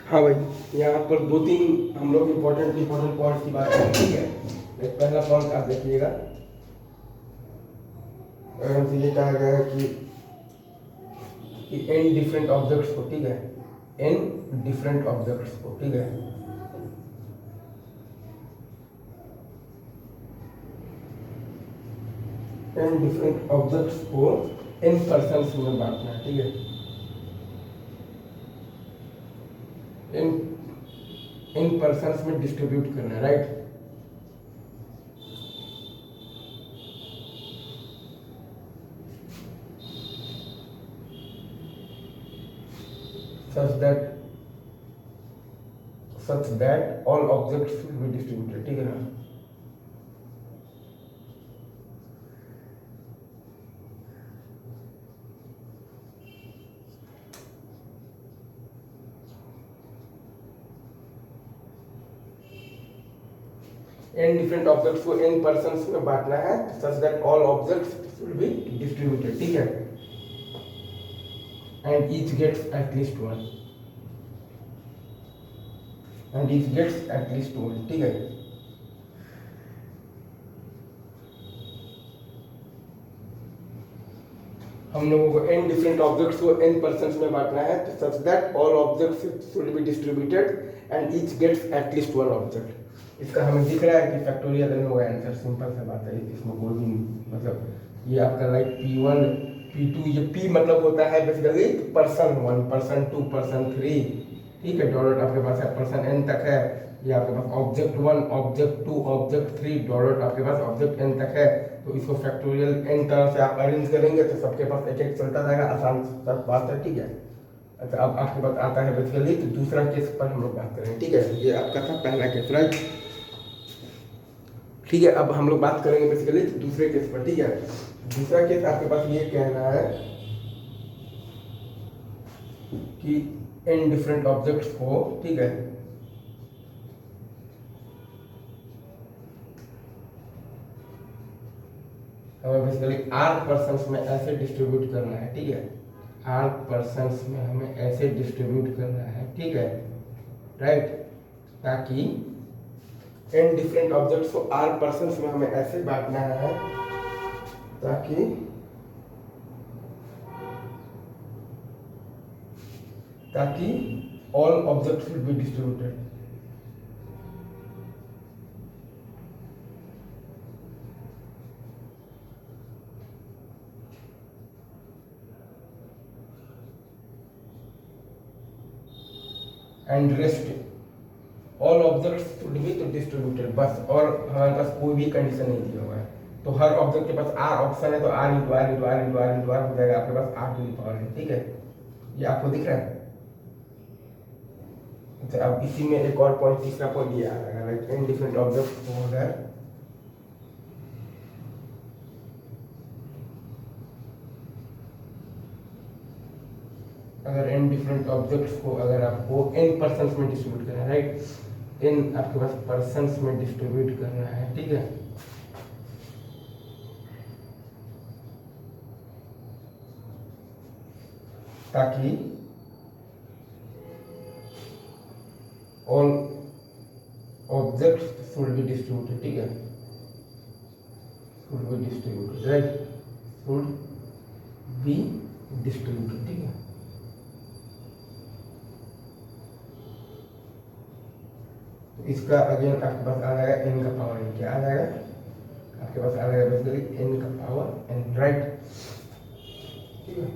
हाँ भाई, यहाँ पर दो तीन हम लोग इम्पोर्टेंट पॉइंट की बात करें, ठीक है। एक पहला पॉइंट आप देखिएगा, ये कहा गया है कि एन डिफरेंट ऑब्जेक्ट्स को, ठीक है, एन डिफरेंट ऑब्जेक्ट्स को, ठीक है, एन डिफरेंट ऑब्जेक्ट्स को एन पर्सन्स में बांटना है, ठीक है। इन इन पर्सन्स में डिस्ट्रीब्यूट करना है, right. such that all objects will be distributed, ठीक है ना। एन डिफरेंट ऑब्जेक्ट्स को एन पर्सन्स में बांटना है, such that all objects will be distributed, ठीक है, and each gets at least one, and each gets at least one, ठीक है। हम लोगों को एन डिफरेंट ऑब्जेक्ट्स को एन पर्सन्स में बांटना है, such that all objects should be distributed and each gets at least one object. इसका हमें दिख रहा है कि फैक्टोरियल नहीं होगा आंसर, सिंपल सा बात है, इसमें कोई भी मतलब ये आपका लाइक P1 P2, ये P मतलब होता है बेसिकली पर्सन 1, पर्सन 2, पर्सन 3, ठीक है, डॉट आपके पास है पर्सन n तक है, ये आपके पास ऑब्जेक्ट 1, ऑब्जेक्ट 2, ऑब्जेक्ट 3, डॉट आपके पास ऑब्जेक्ट n तक है। तो इसको फैक्टोरियल n तरह से आप अरेंज करेंगे तो सबके पास एक एक चलता जाएगा, आसान सा बात है, ठीक है। अच्छा, अब आपके पास आता है बेसिकली तो दूसरा केस पर हम लोग बात करेंगे, ठीक है। ये आपका था पहला केस, राइट, ठीक है। अब हम लोग बात करेंगे बेसिकली दूसरे केस पर, ठीक है। दूसरा केस आपके पास ये कहना है कि एन डिफरेंट ऑब्जेक्ट्स को, ठीक है, हमें बेसिकली आर पर्सन्स में ऐसे डिस्ट्रीब्यूट करना है, ठीक है, आर पर्सन्स में हमें ऐसे डिस्ट्रीब्यूट करना है, ठीक है, राइट, ताकि एन डिफरेंट ऑब्जेक्ट्स को आर पर्सन्स में हमें ऐसे बांटना है ताकि ताकि all objects will be distributed. And rest all objects should be distributed, बस, और हमारे पास कोई भी कंडीशन नहीं दिया हुआ है। तो हर ऑब्जेक्ट के पास आर ऑप्शन है तो R into R into R into R into R हो जाएगा, आपके पास आर टू दी पावर है, ठीक है, ये आपको दिख रहा है। अच्छा, अब इसी में एक और पॉइंट, तीसरा पॉइंट ये आ रहा है, लाइक एन डिफरेंट ऑब्जेक्ट हो गया, अगर एन डिफरेंट ऑब्जेक्ट्स को अगर आपको एन पर्सन्स में डिस्ट्रीब्यूट करना है, राइट, एन आपके पास पर्सन्स में डिस्ट्रीब्यूट करना है, ठीक है, ताकि all objects should be distributed, ठीक है, should be distributed, right, should be distributed, ठीक है। इसका अगेन आपके पास आ जाएगा एन का पावर एन, क्या आ जाएगा आपके पास आ जाएगा बेसिकली एन का पावर एन, राइट, ठीक है।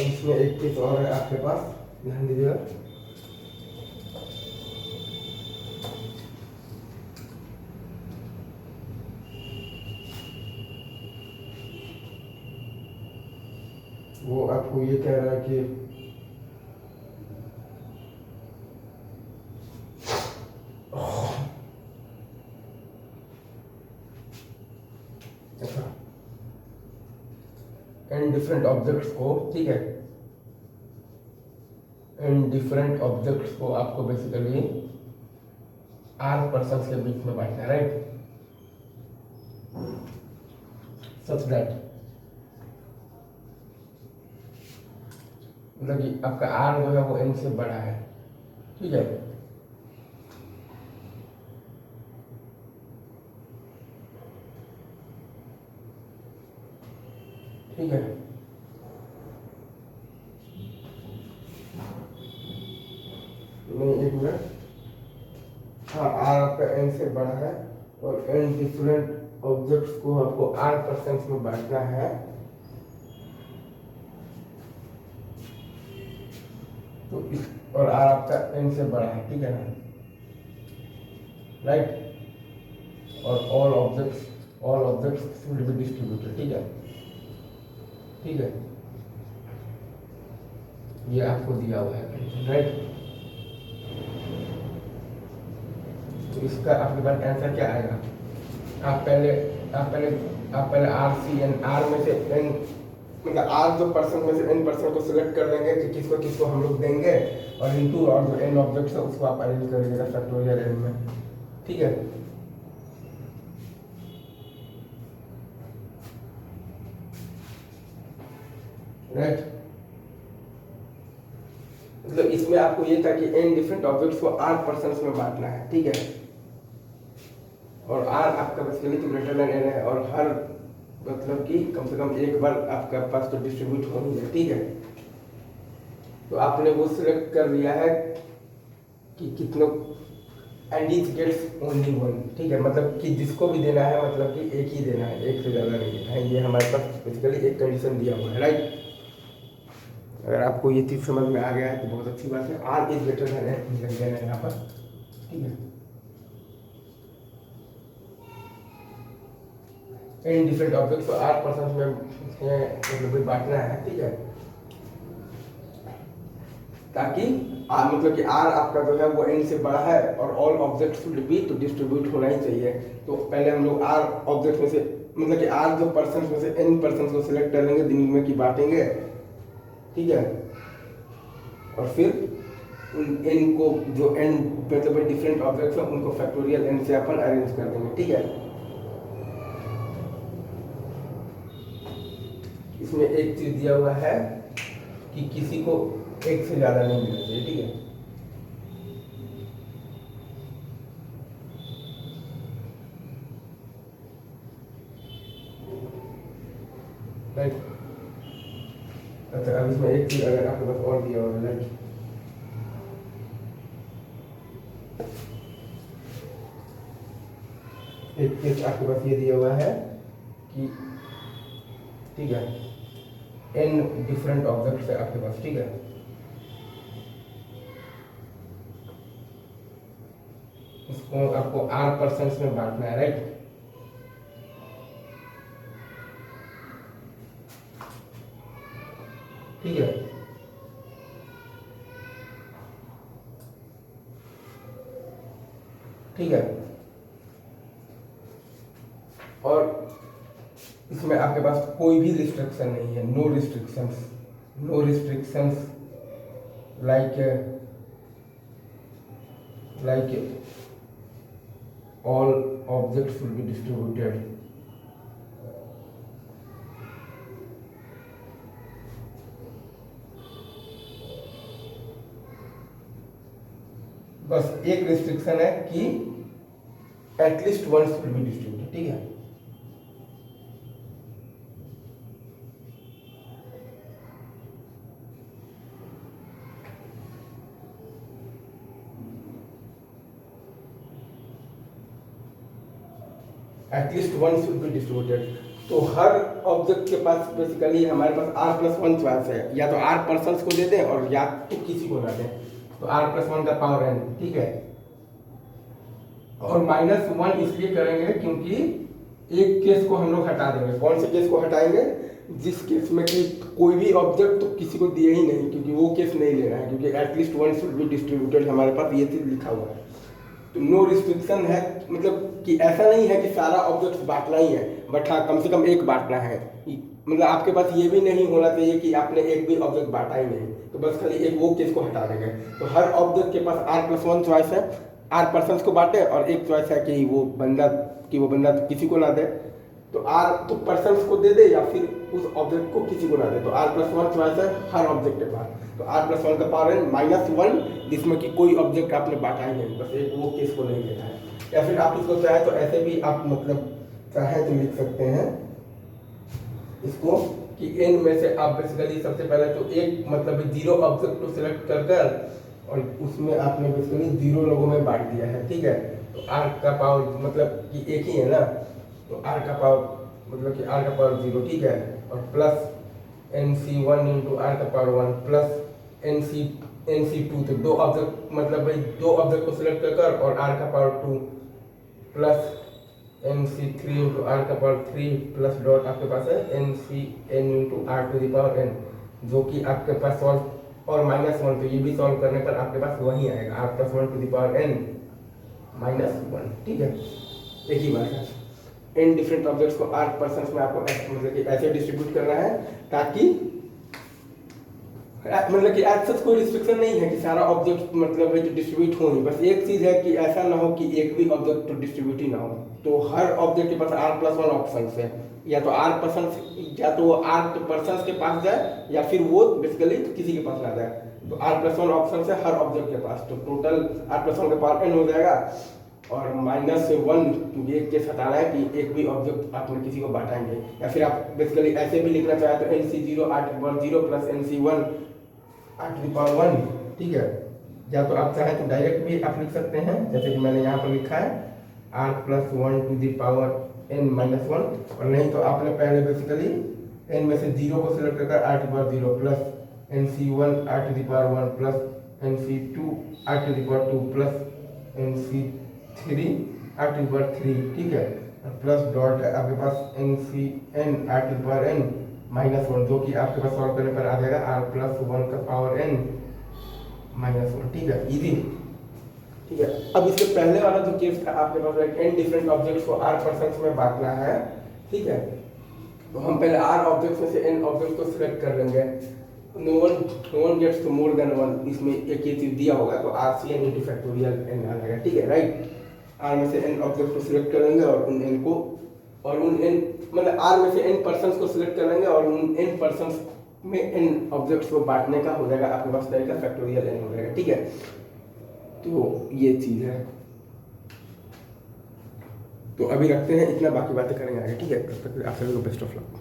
इसमें एक केस और है आपके पास, ध्यान दीजिएगा, वो आपको ये कह रहा है कि एन डिफरेंट ऑब्जेक्ट्स को, ठीक है, एन डिफरेंट ऑब्जेक्ट्स को आपको बेसिकली आर पर्सन्स के बीच में बांटना है, राइट, सच दैट मतलब कि आपका आर जो है वो एन से बड़ा है, ठीक है। ठीक है, नहीं एक मिनट, हाँ आर आपका एन से बड़ा है और एन डिफरेंट ऑब्जेक्ट्स को आपको आर परसेंट में बांटना है। तो इस और आर आपका एन से बड़ा है, ठीक है ना, राइट। और all objects will be distributed, ठीक है। ठीक है, ये आपको दिया हुआ है, राइट। तो इसका आपके पास आंसर क्या आएगा? आप पहले आर सी एन, आर में से एन मतलब आर जो परसेंट में से एन परसेंट को सिलेक्ट कर लेंगे कि किसको हम लोग देंगे, और इनटू और जो एन ऑब्जेक्ट्स है उसको आप अरेंज कर दीजिएगा फैक्टोरियल एन में, ठीक है। राइट, मतलब इसमें आपको ये था कि एन डिफरेंट ऑब्जेक्ट्स को आर परसेंट्स में बांटना है, ठीक है। और आर आपका बेसिकली तो ग्रेटर देन एन है, और हर मतलब कि कम से कम एक बार आपके पास तो डिस्ट्रीब्यूट होनी है, ठीक है। तो आपने वो सिलेक्ट कर लिया है कि कितनों, and each gets only one, ठीक है। मतलब कि जिसको भी देना है मतलब कि एक ही देना है, एक से ज़्यादा नहीं देना है। ये हमारे पास बेसिकली एक कंडीशन दिया हुआ है, राइट। अगर आपको ये चीज़ समझ में आ गया है तो बहुत अच्छी बात है। R is greater than N लग गया है यहाँ पर, ठीक है। इन डिफरेंट ऑब्जेक्ट्स को आर परसेंट में मतलब बांटना है, ठीक है। ताकि मतलब कि आर आपका जो है वो एन से बड़ा है और ऑल ऑब्जेक्ट्स विल बी तो डिस्ट्रीब्यूट होना ही चाहिए। तो पहले हम लोग आर ऑब्जेक्ट में से मतलब कि आर जो परसेंट में से एन परसेंट को सिलेक्ट कर लेंगे, दिन में की बांटेंगे, ठीक है। और फिर उन एन को जो एन मतलब डिफरेंट ऑब्जेक्ट्स हैं उनको फैक्टोरियल एन से अपन अरेंज कर देंगे, ठीक है। इसमें एक चीज दिया हुआ है कि किसी को एक से ज्यादा नहीं मिलना चाहिए, ठीक है। राइट, अच्छा अब इसमें एक चीज अगर आपके पास और दिया हुआ है, राइट, एक चीज आपके पास ये दिया हुआ है कि ठीक है एन डिफरेंट ऑब्जेक्ट्स है आपके पास, ठीक है। इसको आपको आर परसेंट्स में बांटना है, राइट। ठीक है, ठीक है। और इसमें आपके पास कोई भी रिस्ट्रिक्शन नहीं है, no restrictions, no restrictions like all objects will be distributed. बस एक रिस्ट्रिक्शन है कि at least once will be distributed, ठीक है। At least one should be distributed. तो हर ऑब्जेक्ट के पास बेसिकली हमारे पास आर प्लस वन चॉइस है, या तो आर पर्सन्स को दे दें और या तो किसी को ना दें। तो आर प्लस वन का पावर एन, ठीक है। और माइनस वन इसलिए करेंगे क्योंकि एक केस को हम लोग हटा देंगे। कौन से केस को हटाएंगे? जिस केस में कि कोई भी ऑब्जेक्ट तो किसी को दिए ही नहीं, क्योंकि वो केस नहीं लेना है, क्योंकि at least one should be distributed हमारे पास ये चीज लिखा हुआ है। तो नो रिस्ट्रिक्शन है, मतलब कि ऐसा नहीं है कि सारा ऑब्जेक्ट बांटना ही है, बट हाँ कम से कम एक बांटना है। मतलब आपके पास ये भी नहीं होना चाहिए कि आपने एक भी ऑब्जेक्ट बांटा ही नहीं, तो बस खाली एक वो केस को हटा देंगे। तो हर ऑब्जेक्ट के पास आर प्लस वन चॉइस है, आर पर्सन्स को बांटे, और एक चॉइस है कि वो बंदा किसी को ना दे। तो आर तो पर्सन्स को दे दे या फिर उस ऑब्जेक्ट को किसी को ना दे। तो r+1 चॉइस है हर ऑब्जेक्ट के पास, तो r+1 का पावर n -1 जिसमें कि कोई ऑब्जेक्ट आपने बांटा ही नहीं, बस एक वो केस को नहीं लेना है। या फिर आप इसको चाहे तो ऐसे भी आप मतलब चाहे तो लिख सकते हैं इसको कि n में से आप बेसिकली सबसे पहले तो एक मतलब 0 ऑब्जेक्ट को सिलेक्ट कर और उसमें आपने बेसिकली 0 लोगों में बांट दिया है, ठीक है। तो r का पावर मतलब कि एक ही है ना, तो r का पावर मतलब कि r का पावर 0, ठीक है, और प्लस nc1 इंटू r का पावर 1 प्लस nc2, तो 2 ऑब्जेक्ट मतलब भाई 2 ऑब्जेक्ट को सिलेक्ट कर और r का power 2 plus nc3 into r का पावर 3 प्लस डॉट आपके पास है ncn into r to the power n, जो कि आपके पास सॉल्व और -1, तो ये भी सॉल्व करने पर आपके पास वही आएगा r+1 to the power n -1, ठीक है। एक ही बात है, n डिफरेंट ऑब्जेक्ट्स को r पर्सन्स में आपको मतलब कि ऐसे डिस्ट्रीब्यूट करना है ताकि मतलब कि ऐसा कोई रिस्ट्रिक्शन नहीं है कि सारा ऑब्जेक्ट मतलब डिस्ट्रीब्यूट हो नहीं, बस एक चीज़ है कि ऐसा ना हो कि एक भी ऑब्जेक्ट तो डिस्ट्रीब्यूट ही ना हो। तो हर ऑब्जेक्ट के पास r+1 ऑप्शन है, या तो r पर्सन या तो वो r पर्सन के पास जाए या फिर वो बेसिकली किसी के पास ना जाए। तो r+1 ऑप्शन से हर ऑब्जेक्ट के पास, तो टोटल r+1 के पावर n हो जाएगा। और -1 ये केस हटाना है कि एक भी ऑब्जेक्ट आपने किसी को बांटाएंगे, या फिर आप बेसिकली ऐसे भी लिखना चाहे तो nc0 r⁴ plus nc1 r⁴ 1, ठीक है। या तो आप चाहें तो डायरेक्ट भी आप लिख सकते हैं, जैसे कि मैंने यहाँ पर लिखा है r+1 to the power n-1, और नहीं तो आपने पहले बेसिकली n में से 0 को सिलेक्ट कर r⁴ plus nc1 r⁴ 1 plus nc2 r⁴ 2 plus nc3 r⁴ 3, ठीक है, और प्लस डॉट आपके पास ncn r⁴n -1, जो कि आपके पास सॉल्व करने पर आ जाएगा r+1 का पावर n -1, ठीक है, इजी, ठीक है। अब इसके पहले वाला जो केस था आपके पास n डिफरेंट ऑब्जेक्ट्स को r पर्सन्स में बांटना है, ठीक है। तो हम पहले r ऑब्जेक्ट्स में से n ऑब्जेक्ट को सिलेक्ट कर लेंगे। No one gets to more than 1, इसमें एक ये चीज दिया होगा, तो rcn इंटू फैक्टोरियल n आ जाएगा, ठीक है, राइट। r में से n ऑब्जेक्ट को सिलेक्ट कर लेंगे और उन n को और उन n मतलब r में से n पर्सन्स को सिलेक्ट कर लेंगे और उन n पर्सन्स में n ऑब्जेक्ट्स को बांटने का हो जाएगा आपके पास तरीका फैक्टोरियल n हो जाएगा, ठीक है। तो ये चीज है, तो अभी रखते हैं इतना, बाकी बातें करेंगे आगे, ठीक है। तब तक आप सभी को बेस्ट ऑफ लक।